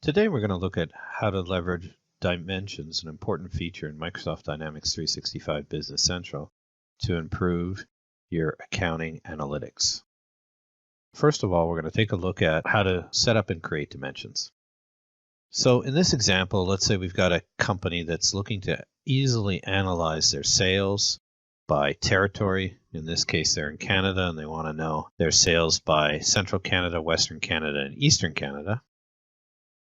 Today we're going to look at how to leverage dimensions, an important feature in Microsoft Dynamics 365 Business Central, to improve your accounting analytics. First of all, we're going to take a look at how to set up and create dimensions. So in this example, let's say we've got a company that's looking to easily analyze their sales by territory. In this case, they're in Canada and they want to know their sales by Central Canada, Western Canada, and Eastern Canada.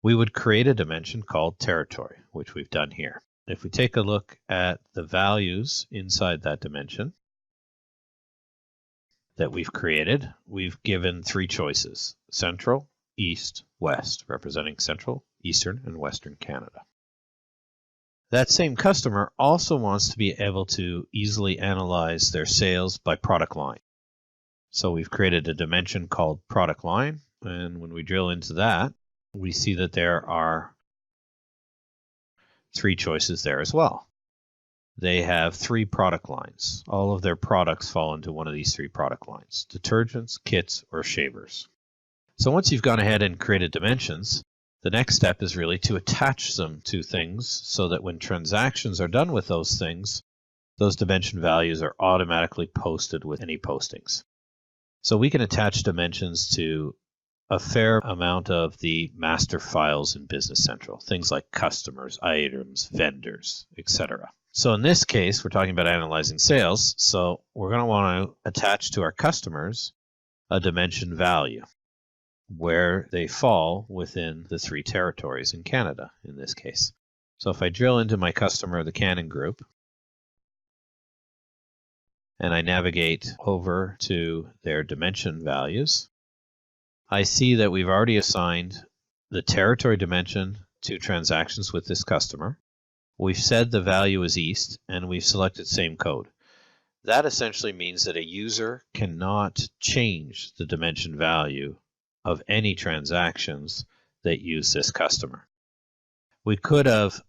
We would create a dimension called territory, which we've done here. If we take a look at the values inside that dimension that we've created, we've given three choices: Central, East, West, representing Central, Eastern, and Western Canada. That same customer also wants to be able to easily analyze their sales by product line. So we've created a dimension called product line, and when we drill into that, we see that there are three choices there as well. They have three product lines. All of their products fall into one of these three product lines: detergents, kits, or shavers. So once you've gone ahead and created dimensions, the next step is really to attach them to things so that when transactions are done with those things, those dimension values are automatically posted with any postings. So we can attach dimensions to a fair amount of the master files in Business Central, things like customers, items, vendors, etc. So in this case, we're talking about analyzing sales, so we're going to want to attach to our customers a dimension value where they fall within the three territories in Canada in this case. So if I drill into my customer, the Canon Group, and I navigate over to their dimension values, I see that we've already assigned the territory dimension to transactions with this customer. We've said the value is East, and we've selected same code. That essentially means that a user cannot change the dimension value of any transactions that use this customer. We could have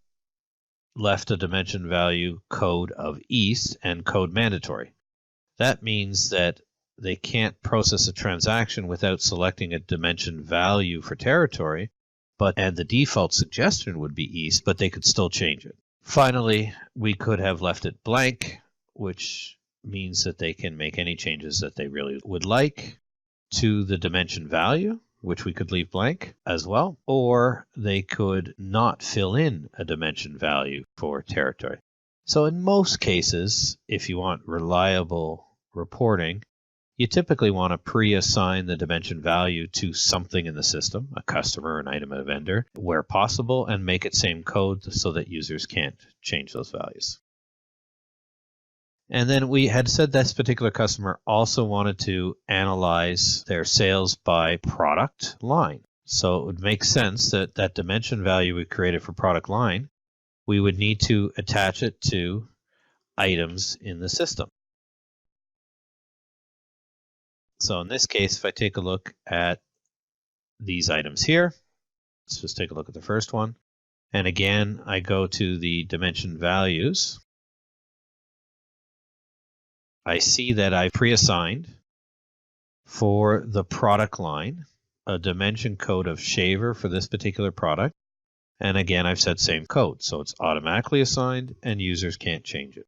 left a dimension value code of East and code mandatory. That means that they can't process a transaction without selecting a dimension value for territory, and the default suggestion would be East, but they could still change it. Finally, we could have left it blank, which means that they can make any changes that they really would like to the dimension value, which we could leave blank as well, or they could not fill in a dimension value for territory. So in most cases, if you want reliable reporting, you typically want to pre-assign the dimension value to something in the system, a customer, an item, a vendor, where possible, and make it same code so that users can't change those values. And then we had said this particular customer also wanted to analyze their sales by product line. So it would make sense that that dimension value we created for product line, we would need to attach it to items in the system. So in this case, if I take a look at these items here, let's just take a look at the first one. And again, I go to the dimension values. I see that I pre-assigned for the product line a dimension code of shaver for this particular product. And again, I've said same code, so it's automatically assigned and users can't change it.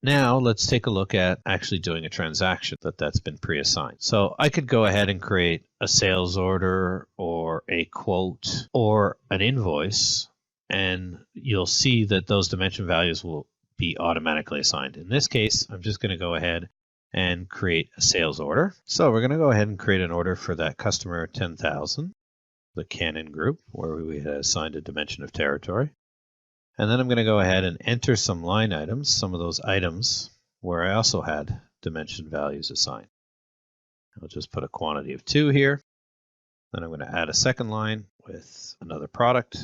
Now let's take a look at actually doing a transaction that's been pre-assigned. So I could go ahead and create a sales order or a quote or an invoice, and you'll see that those dimension values will be automatically assigned. In this case, I'm just going to go ahead and create a sales order. So we're going to go ahead and create an order for that customer 10,000, the Canon Group, where we had assigned a dimension of territory. And then I'm going to go ahead and enter some line items, some of those items where I also had dimension values assigned. I'll just put a quantity of 2 here. Then I'm going to add a second line with another product.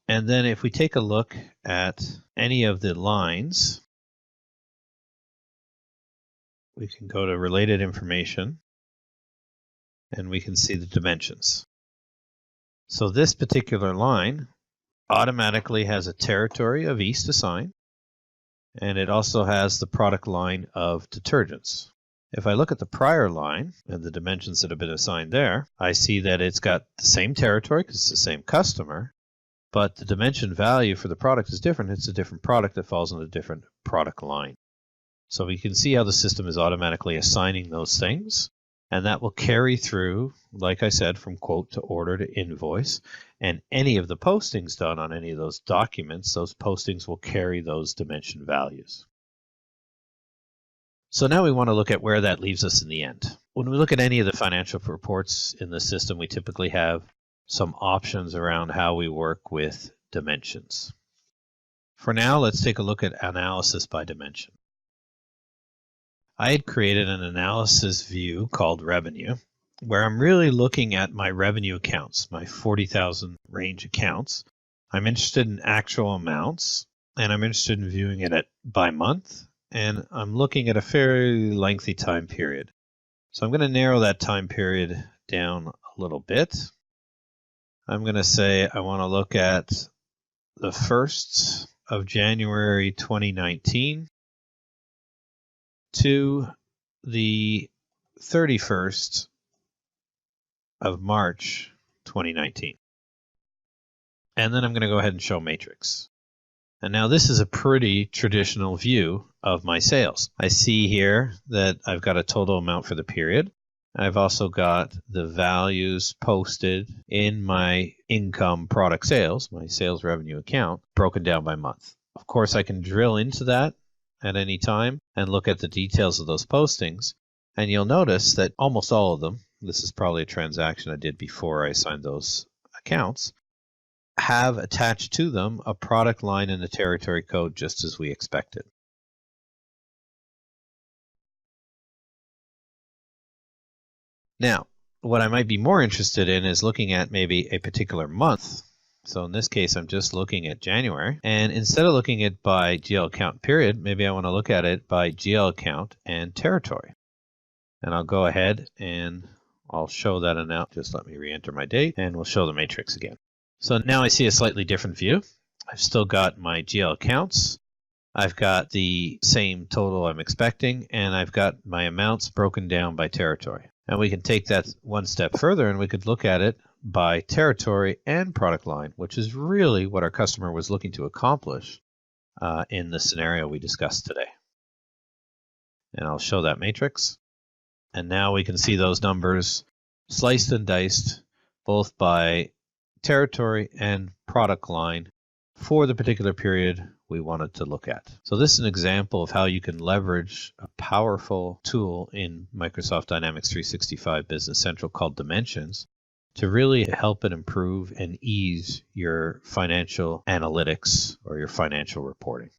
And then if we take a look at any of the lines, we can go to related information and we can see the dimensions. So this particular line automatically has a territory of East assigned, and it also has the product line of detergents. If I look at the prior line and the dimensions that have been assigned there, I see that it's got the same territory because it's the same customer, but the dimension value for the product is different. It's a different product that falls in a different product line. So we can see how the system is automatically assigning those things, and that will carry through, like I said, from quote to order to invoice, and any of the postings done on any of those documents, those postings will carry those dimension values. So now we want to look at where that leaves us in the end. When we look at any of the financial reports in the system, we typically have some options around how we work with dimensions. For now, let's take a look at analysis by dimension. I had created an analysis view called revenue, where I'm really looking at my revenue accounts, my 40,000 range accounts. I'm interested in actual amounts, and I'm interested in viewing it by month, and I'm looking at a fairly lengthy time period. So I'm going to narrow that time period down a little bit. I'm going to say I want to look at the 1st of January 2019 to the 31st of March 2019. And then I'm going to go ahead and show matrix. And now this is a pretty traditional view of my sales. I see here that I've got a total amount for the period. I've also got the values posted in my income product sales, my sales revenue account, broken down by month. Of course, I can drill into that at any time and look at the details of those postings. And you'll notice that almost all of them, this is probably a transaction I did before I assigned those accounts, have attached to them a product line and a territory code just as we expected. Now, what I might be more interested in is looking at maybe a particular month. So in this case, I'm just looking at January. And instead of looking at by GL account period, maybe I want to look at it by GL account and territory. And I'll go ahead and I'll show that now. Just let me re-enter my date and we'll show the matrix again. So now I see a slightly different view. I've still got my GL accounts. I've got the same total I'm expecting, and I've got my amounts broken down by territory. And we can take that one step further and we could look at it by territory and product line, which is really what our customer was looking to accomplish in the scenario we discussed today. And I'll show that matrix. And now we can see those numbers sliced and diced both by territory and product line for the particular period we wanted to look at. So this is an example of how you can leverage a powerful tool in Microsoft Dynamics 365 Business Central called Dimensions to really help and improve and ease your financial analytics or your financial reporting.